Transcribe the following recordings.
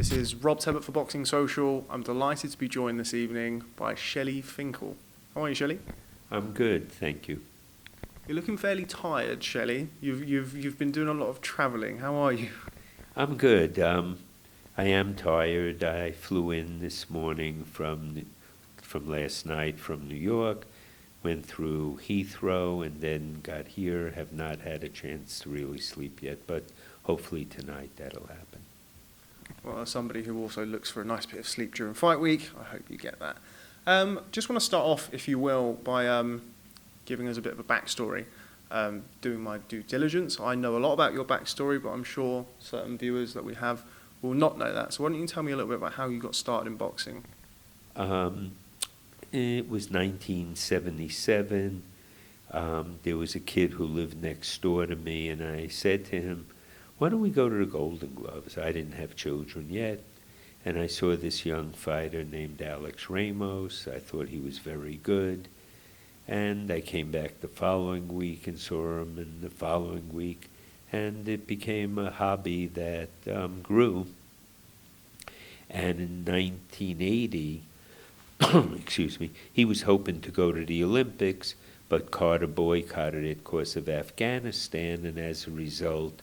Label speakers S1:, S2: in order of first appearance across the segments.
S1: This is Rob Tebbutt for Boxing Social. I'm delighted to be joined this evening by Shelly Finkel. How are you, Shelly?
S2: I'm good, thank you.
S1: You're looking fairly tired, Shelly. You've been doing a lot of travelling. How are you?
S2: I'm good. I am tired. I flew in this morning from last night from New York, went through Heathrow, and then got here. Have not had a chance to really sleep yet, but hopefully tonight that'll happen.
S1: Well, as somebody who also looks for a nice bit of sleep during fight week, I hope you get that. Just want to start off, if you will, by giving us a bit of a backstory. Doing my due diligence. I know a lot about your backstory, but I'm sure certain viewers that we have will not know that. So why don't you tell me a little bit about how you got started in boxing?
S2: It was 1977. There was a kid who lived next door to me, and I said to him, why don't we go to the Golden Gloves? I didn't have children yet, and I saw this young fighter named Alex Ramos. I thought he was very good, and I came back the following week and saw him in the following week, and it became a hobby that grew. And in 1980, excuse me, he was hoping to go to the Olympics, but Carter boycotted it because of Afghanistan, and as a result,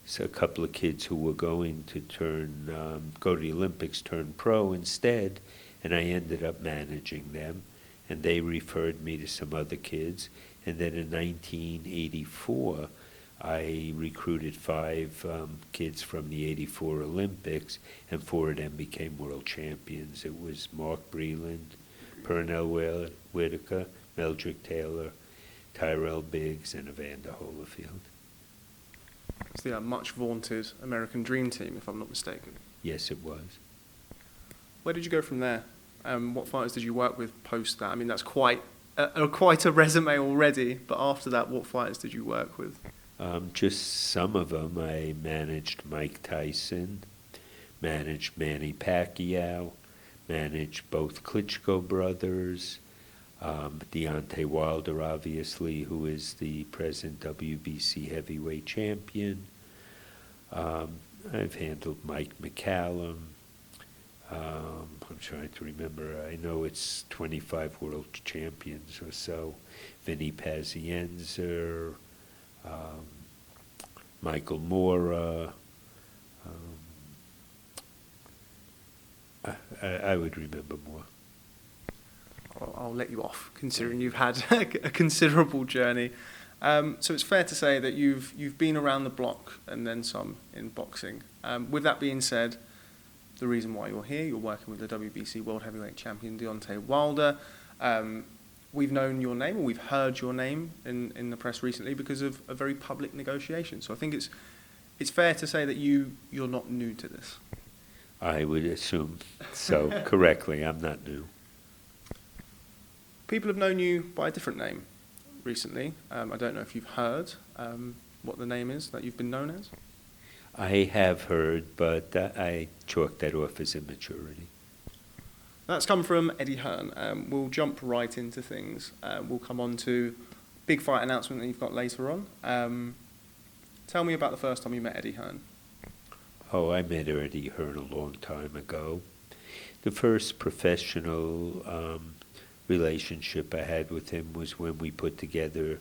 S2: so a couple of kids who were going to go to the Olympics turned pro instead, and I ended up managing them, and they referred me to some other kids. And then in 1984, I recruited 5 kids from the '84 Olympics, and 4 of them became world champions. It was Mark Breland, Pernell Whitaker, Meldrick Taylor, Tyrell Biggs, and Evander Holyfield.
S1: It's the much vaunted American Dream Team, if I'm not mistaken.
S2: Yes, it was.
S1: Where did you go from there? What fighters did you work with post that? I mean, that's quite a resume already, but after that, what fighters did you work with?
S2: Just some of them. I managed Mike Tyson, managed Manny Pacquiao, managed both Klitschko brothers, Deontay Wilder, obviously, who is the present WBC heavyweight champion. I've handled Mike McCallum. I'm trying to remember. I know it's 25 world champions or so. Vinny Pazienza, Michael Mora. I would remember more.
S1: I'll let you off, considering you've had a considerable journey. So it's fair to say that you've been around the block and then some in boxing. With that being said, the reason why you're here, you're working with the WBC World Heavyweight Champion Deontay Wilder. We've known your name, or we've heard your name in the press recently because of a very public negotiation. So I think it's fair to say that you're not new to this.
S2: I would assume so correctly. I'm not new.
S1: People have known you by a different name recently. I don't know if you've heard what the name is that you've been known as.
S2: I have heard, but I chalk that off as immaturity.
S1: That's come from Eddie Hearn. We'll jump right into things. We'll come on to big fight announcement that you've got later on. Tell me about the first time you met Eddie Hearn.
S2: Oh, I met Eddie Hearn a long time ago. The first professional relationship I had with him was when we put together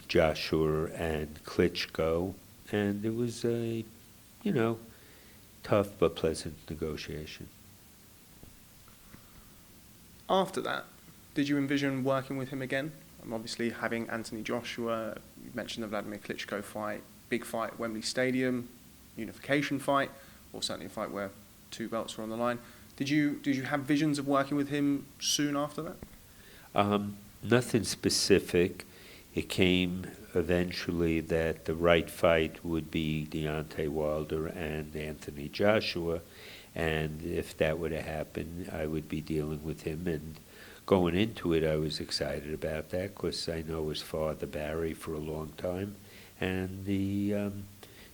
S2: Joshua and Klitschko, and it was a, tough but pleasant negotiation.
S1: After that, did you envision working with him again? Obviously, having Anthony Joshua, you mentioned the Vladimir Klitschko fight, big fight at Wembley Stadium, unification fight, or certainly a fight where 2 belts were on the line. Did you have visions of working with him soon after that?
S2: Nothing specific. It came eventually that the right fight would be Deontay Wilder and Anthony Joshua, and if that were to happen, I would be dealing with him. And going into it, I was excited about that because I know his father Barry for a long time, and the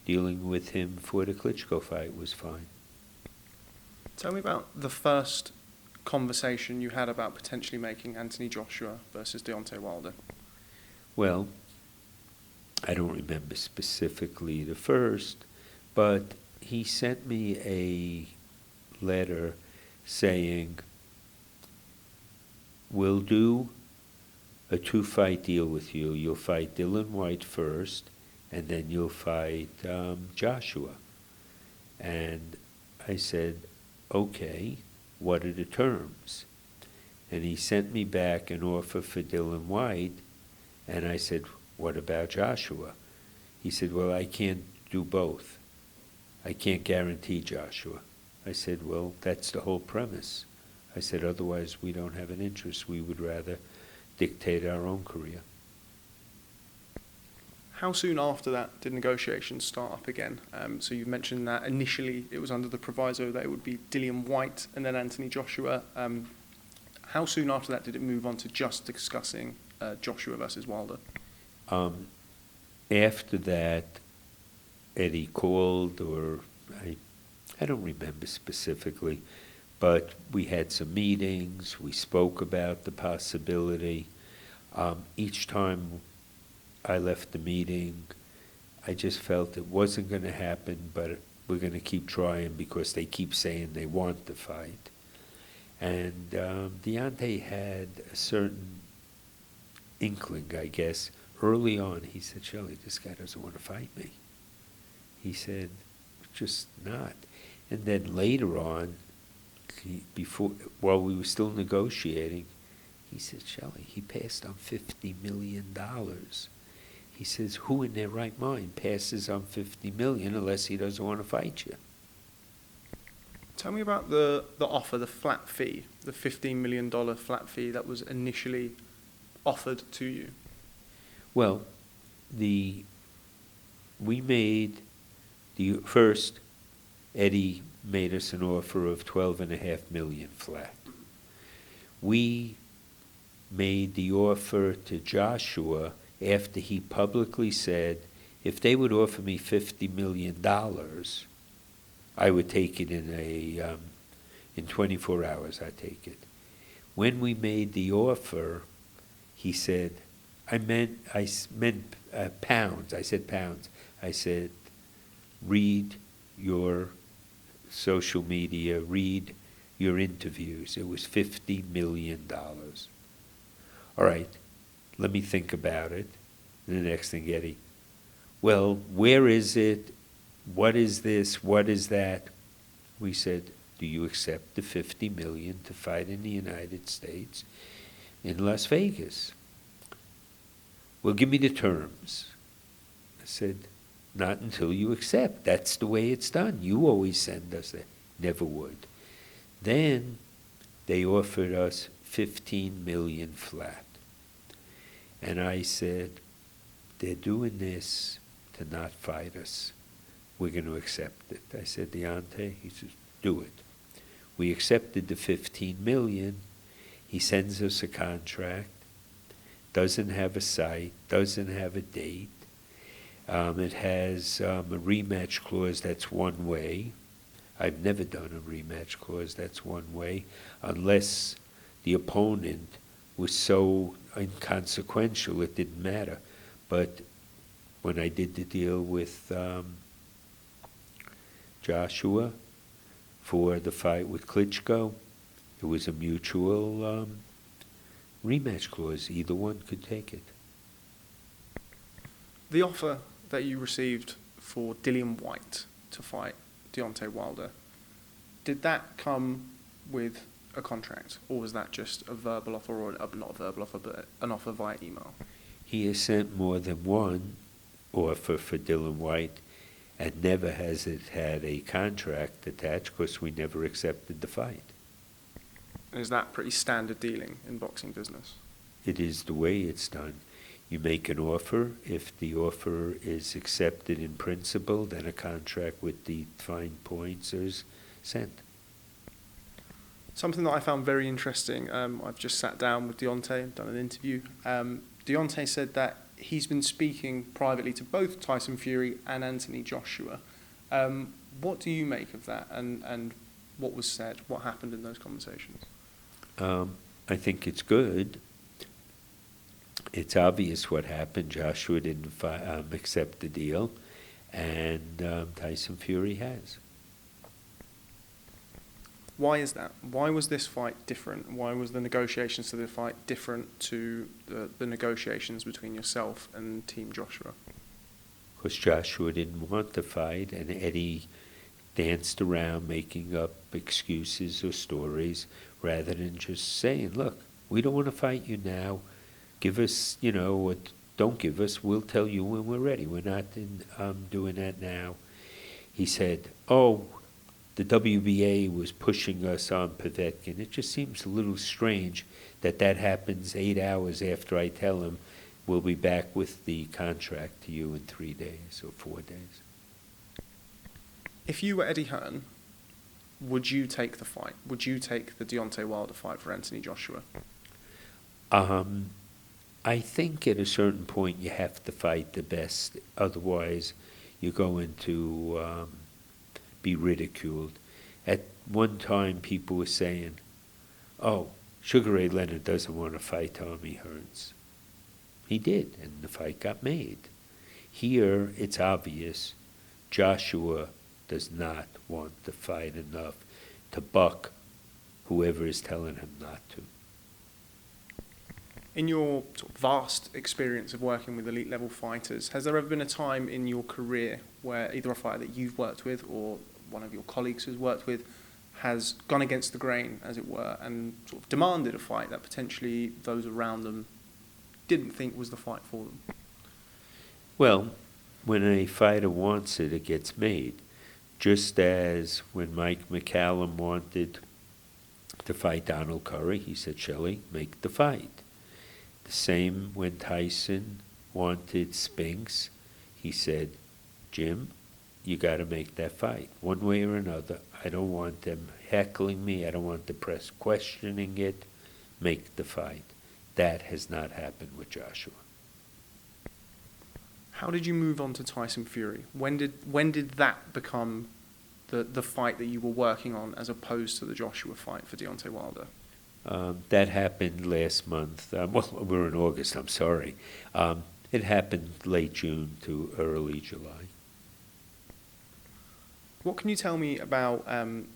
S2: dealing with him for the Klitschko fight was fine.
S1: Tell me about the first conversation you had about potentially making Anthony Joshua versus Deontay Wilder.
S2: Well, I don't remember specifically the first, but he sent me a letter saying, we'll do a 2-fight deal with you. You'll fight Dillian Whyte first, and then you'll fight Joshua. And I said, okay, what are the terms? And he sent me back an offer for Dillian Whyte, and I said, what about Joshua? He said, well, I can't do both. I can't guarantee Joshua. I said, well, that's the whole premise. I said, otherwise we don't have an interest. We would rather dictate our own career.
S1: How soon after that did negotiations start up again? So you mentioned that initially it was under the proviso that it would be Dillian Whyte and then Anthony Joshua. How soon after that did it move on to just discussing Joshua versus Wilder?
S2: After that, Eddie called, or I don't remember specifically, but we had some meetings, we spoke about the possibility. Each time I left the meeting, I just felt it wasn't going to happen, but we're going to keep trying because they keep saying they want the fight. And Deontay had a certain inkling, I guess. Early on, he said, Shelly, this guy doesn't want to fight me. He said, just not. And then later on, while we were still negotiating, he said, Shelly, he passed on $50 million. He says, who in their right mind passes on $50 million unless he doesn't want to fight you?
S1: Tell me about the offer, the flat fee, the $15 million flat fee that was initially offered to you.
S2: Well, we made first, Eddie made us an offer of $12.5 million flat. We made the offer to Joshua after he publicly said, if they would offer me $50 million, I would take it in 24 hours. I'd take it. When we made the offer, he said, I meant pounds. I said pounds. I said, read your social media, read your interviews. It was $50 million. All right, let me think about it. And the next thing, Eddie, well, where is it? What is this? What is that? We said, do you accept the $50 million to fight in the United States in Las Vegas? Well, give me the terms. I said, not until you accept. That's the way it's done. You always send us that. Never would. Then they offered us $15 million flat. And I said, they're doing this to not fight us. We're going to accept it. I said, Deontay, he says, do it. We accepted the $15 million. He sends us a contract. Doesn't have a site, doesn't have a date. It has a rematch clause that's one way. I've never done a rematch clause that's one way, unless the opponent was so inconsequential it didn't matter. But when I did the deal with Joshua for the fight with Klitschko, it was a mutual rematch clause. Either one could take it.
S1: The offer that you received for Dillian Whyte to fight Deontay Wilder, did that come with a contract, or was that just a verbal offer, or not a verbal offer, but an offer via email?
S2: He has sent more than one offer for Dillian Whyte, and never has it had a contract attached, because we never accepted the fight.
S1: Is that pretty standard dealing in boxing business?
S2: It is the way it's done. You make an offer. If the offer is accepted in principle, then a contract with the defined points is sent.
S1: Something that I found very interesting, I've just sat down with Deontay and done an interview. Deontay said that he's been speaking privately to both Tyson Fury and Anthony Joshua. What do you make of that, and what was said? What happened in those conversations?
S2: I think it's good. It's obvious what happened. Joshua didn't accept the deal, and Tyson Fury has.
S1: Why is that? Why was this fight different? Why was the negotiations to the fight different to the negotiations between yourself and Team Joshua?
S2: Because Joshua didn't want the fight, and Eddie danced around making up excuses or stories rather than just saying, look, we don't want to fight you now. Give us, what, don't give us, we'll tell you when we're ready. We're not doing that now. He said, the WBA was pushing us on Povetkin. It just seems a little strange that happens 8 hours after I tell him we'll be back with the contract to you in 3 days or 4 days.
S1: If you were Eddie Hearn, would you take the fight? Would you take the Deontay Wilder fight for Anthony Joshua?
S2: I think at a certain point you have to fight the best. Otherwise, you're going to be ridiculed. At one time, people were saying, Sugar Ray Leonard doesn't want to fight Tommy Hearns. He did, and the fight got made. Here, it's obvious Joshua does not want to fight enough to buck whoever is telling him not to.
S1: In your sort of vast experience of working with elite level fighters, has there ever been a time in your career where either a fighter that you've worked with or one of your colleagues who's worked with has gone against the grain, as it were, and sort of demanded a fight that potentially those around them didn't think was the fight for them?
S2: Well, when a fighter wants it, it gets made. Just as when Mike McCallum wanted to fight Donald Curry, he said, Shelly, make the fight. The same when Tyson wanted Spinks, he said, Jim, you got to make that fight one way or another. I don't want them heckling me. I don't want the press questioning it. Make the fight. That has not happened with Joshua.
S1: How did you move on to Tyson Fury? When did that become the fight that you were working on as opposed to the Joshua fight for Deontay Wilder?
S2: That happened last month. We're in August, I'm sorry. It happened late June to early July.
S1: What can you tell me about,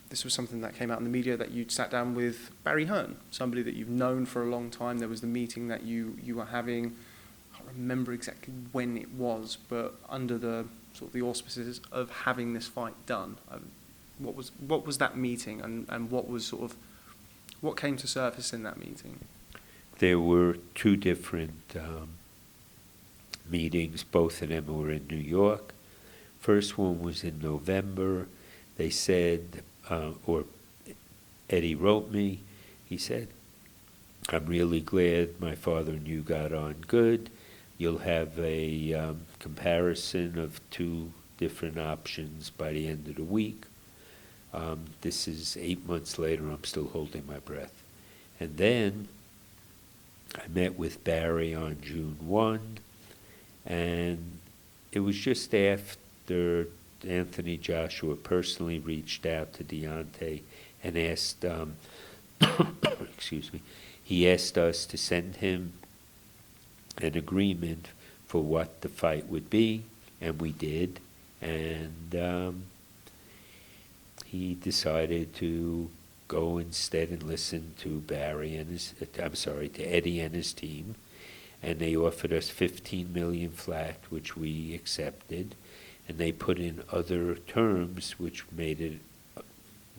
S1: this was something that came out in the media, that you'd sat down with Barry Hearn, somebody that you've known for a long time. There was the meeting that you were having. I can't remember exactly when it was, but under the sort of the auspices of having this fight done. What was that meeting, and what came to surface in that meeting?
S2: There were two different meetings. Both of them were in New York. First one was in November. They said, or Eddie wrote me, he said, I'm really glad my father and you got on good. You'll have a comparison of two different options by the end of the week. This is 8 months later. I'm still holding my breath. And then I met with Barry on June 1, and it was just after Anthony Joshua personally reached out to Deontay and asked, excuse me, he asked us to send him an agreement for what the fight would be, and we did. And he decided to go instead and listen to to Eddie and his team, and they offered us $15 million flat, which we accepted, and they put in other terms which made it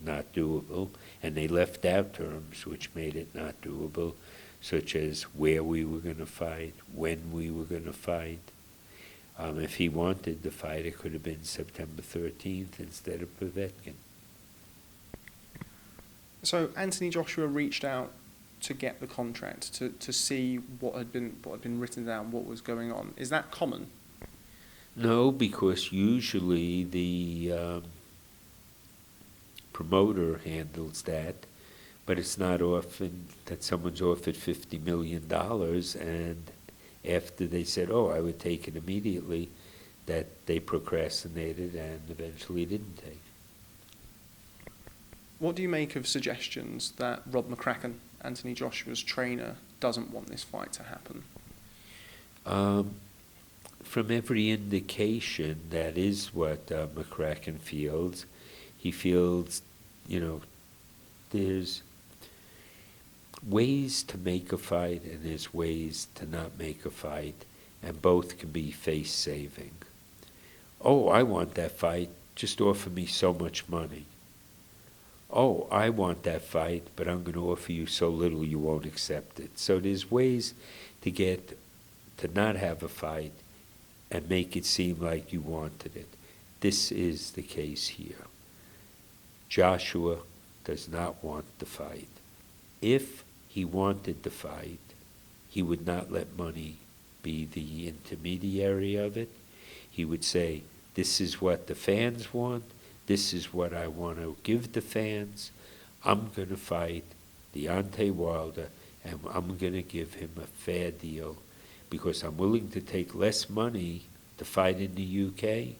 S2: not doable, and they left out terms which made it not doable, such as where we were going to fight, when we were going to fight. If he wanted the fight, it could have been September 13th instead of Povetkin.
S1: So Anthony Joshua reached out to get the contract, to see what had been written down, what was going on. Is that common?
S2: No, because usually the promoter handles that, but it's not often that someone's offered $50 million and after they said, I would take it immediately, that they procrastinated and eventually didn't take it.
S1: What do you make of suggestions that Rob McCracken, Anthony Joshua's trainer, doesn't want this fight to happen?
S2: from every indication, that is what McCracken feels. He feels, there's ways to make a fight and there's ways to not make a fight, and both can be face-saving. Oh, I want that fight, just offer me so much money. Oh, I want that fight, but I'm going to offer you so little you won't accept it. So there's ways to not have a fight and make it seem like you wanted it. This is the case here. Joshua does not want the fight. If he wanted the fight, he would not let money be the intermediary of it. He would say, this is what the fans want, this is what I want to give the fans. I'm going to fight Deontay Wilder, and I'm going to give him a fair deal because I'm willing to take less money to fight in the UK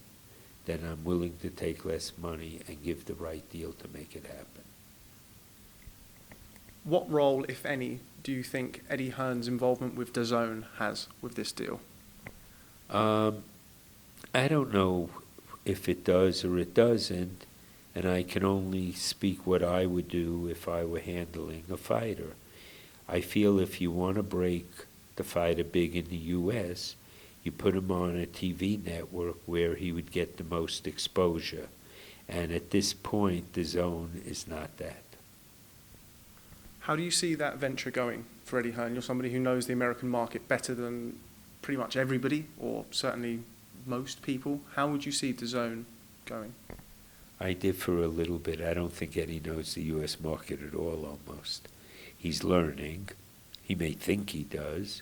S2: than I'm willing to take less money and give the right deal to make it happen.
S1: What role, if any, do you think Eddie Hearn's involvement with DAZN has with this deal?
S2: I don't know if it does or it doesn't, and I can only speak what I would do if I were handling a fighter. I feel if you want to break the fighter big in the U.S., you put him on a TV network where he would get the most exposure. And at this point, DAZN is not that.
S1: How do you see that venture going for Eddie Hearn? You're somebody who knows the American market better than pretty much everybody, or certainly most people. How would you see DAZN going?
S2: I differ a little bit. I don't think Eddie knows the U.S. market at all, almost. He's learning. He may think he does.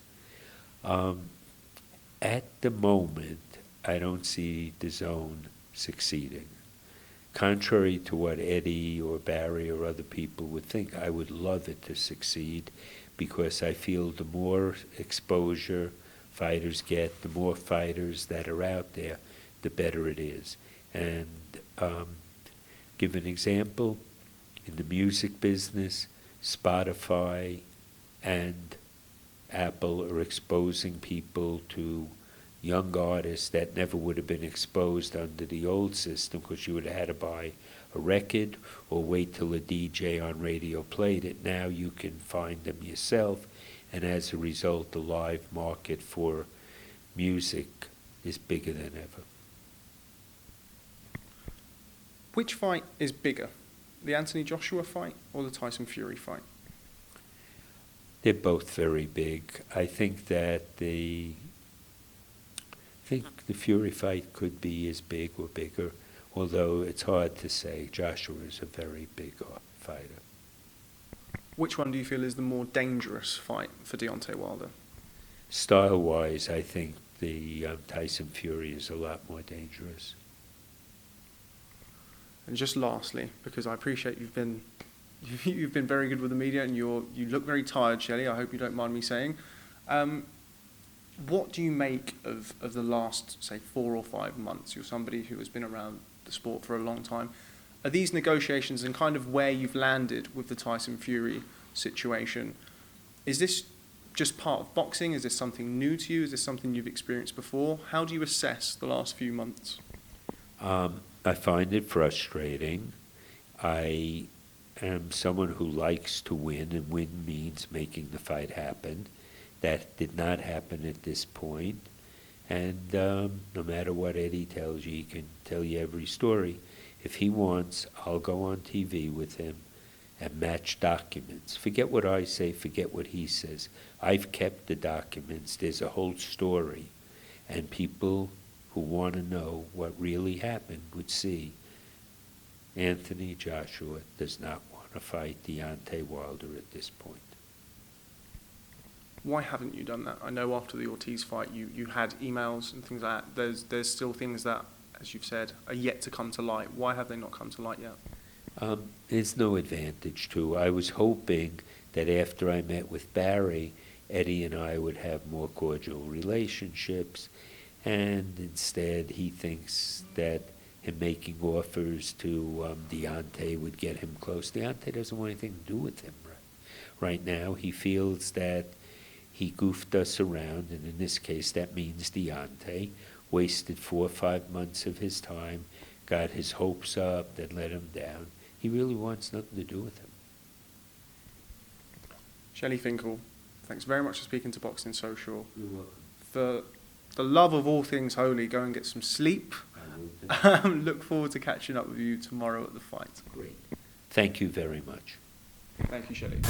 S2: At the moment, I don't see DAZN succeeding. Contrary to what Eddie or Barry or other people would think, I would love it to succeed because I feel the more exposure fighters get, the more fighters that are out there, the better it is. And give an example, in the music business, Spotify and Apple are exposing people to young artists that never would have been exposed under the old system because you would have had to buy a record or wait till a DJ on radio played it. Now you can find them yourself, and as a result, the live market for music is bigger than ever.
S1: Which fight is bigger, the Anthony Joshua fight or the Tyson Fury fight?
S2: They're both very big. I think that the Fury fight could be as big or bigger, although it's hard to say. Joshua is a very big fighter.
S1: Which one do you feel is the more dangerous fight for Deontay Wilder?
S2: Style-wise, I think the Tyson Fury is a lot more dangerous.
S1: And just lastly, because I appreciate you've been very good with the media and you look very tired, Shelly, I hope you don't mind me saying. What do you make of the last, say, 4 or 5 months? You're somebody who has been around the sport for a long time. Are these negotiations and kind of where you've landed with the Tyson Fury situation, is this just part of boxing? Is this something new to you? Is this something you've experienced before? How do you assess the last few months?
S2: I find it frustrating. I am someone who likes to win, and win means making the fight happen. That did not happen at this point. And no matter what Eddie tells you, he can tell you every story. If he wants, I'll go on TV with him and match documents. Forget what I say, forget what he says. I've kept the documents. There's a whole story. And people who want to know what really happened would see Anthony Joshua does not want to fight Deontay Wilder at this point.
S1: Why haven't you done that? I know after the Ortiz fight you had emails and things like that. There's still things that, as you've said, are yet to come to light. Why have they not come to light yet?
S2: There's no advantage to. I was hoping that after I met with Barry, Eddie and I would have more cordial relationships, and instead he thinks that him making offers to Deontay would get him close. Deontay doesn't want anything to do with him right now. He feels that He goofed us around, and in this case that means Deontay, wasted 4 or 5 months of his time, got his hopes up, then let him down. He really wants nothing to do with him.
S1: Shelly Finkel, thanks very much for speaking to Boxing Social.
S2: You're welcome.
S1: For the love of all things holy, go and get some sleep.
S2: I will do.
S1: Look forward to catching up with you tomorrow at the fight.
S2: Great. Thank you very much.
S1: Thank you, Shelly.